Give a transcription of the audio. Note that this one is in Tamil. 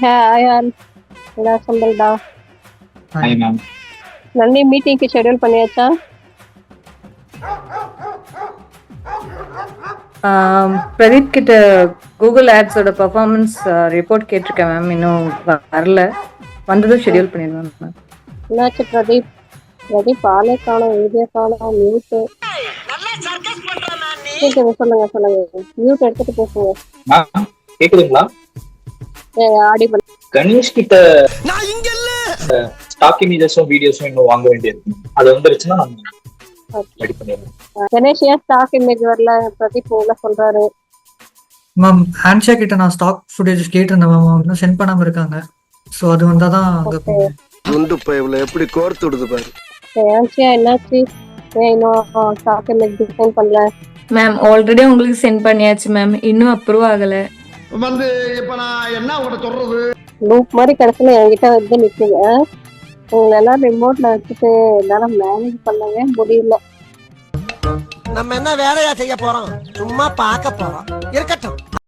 ஹாய் என்ன சொல்றா? Hi ma'am. நன்றி மீட்டிங்க்கு ஷெட்யூல் பண்ணியாச்சா? பிரதீப் கிட்ட கூகுள் ஆட்ஸோட பர்ஃபார்மன்ஸ் ரிப்போர்ட் கேட்டிருக்கேன் மேம். இன்னும் வரல, வந்ததும் ஷெட்யூல் பண்ணிடுவேன் மேம். என்னாச்சு பிரதீப்? பிரதீப் ஆளே காணோம், வீடியோ காணோம், மியூட்டு. சொல்லுங்க மியூட் எடுத்துட்டு பேசுங்க. மேம் கேக்குதுங்களா? ஆடி பண்ண கணேஷ் கிட்ட ஸ்டாக் இமேஜஸும் வீடியோஸும் இன்னும் வாங்க வேண்டியிருக்கு. அது வந்துருச்சுன்னா நம்ம ரெடி பண்ணிடலாம். கணேஷ் ஏன் ஸ்டாக் இமேஜ் வரல? பிரதீப் உள்ள சொல்றாரு. மேம் ஹேண்ட்ஷேக் கிட்ட நான் ஸ்டாக் ஃபுட்டேஜ் கேட்டிருந்தேன் மேம், அவங்க இன்னும் சென்ட் பண்ணாம இருக்காங்க. ஸோ அது வந்தால் தான் அங்கே போகும். குண்டு பைப்ல எப்படி கோர்த்து விடுது பாரு. ஹேண்ட்ஷே என்னாச்சு? ஏன் இன்னும் ஸ்டாக் இமேஜ் டிசைன் பண்ணல? மேம் ஆல்ரெடி உங்களுக்கு சென்ட் பண்ணியாச்சு மேம், இன்னும் அப்ரூவ் ஆகல. வந்து இப்ப நான் என்ன உங்கள்கிட்ட சொல்றது? லூப் மாதிரி கடைசியில் என்கிட்ட வந்து நிற்குது. உங்களை எல்லாம் ரிமோட்ல வச்சுட்டு என்னால மேனேஜ் பண்ணவே முடியல. நம்ம என்ன வேலையா செய்ய போறோம்? சும்மா பார்க்க போறோம். இருக்கட்டும்.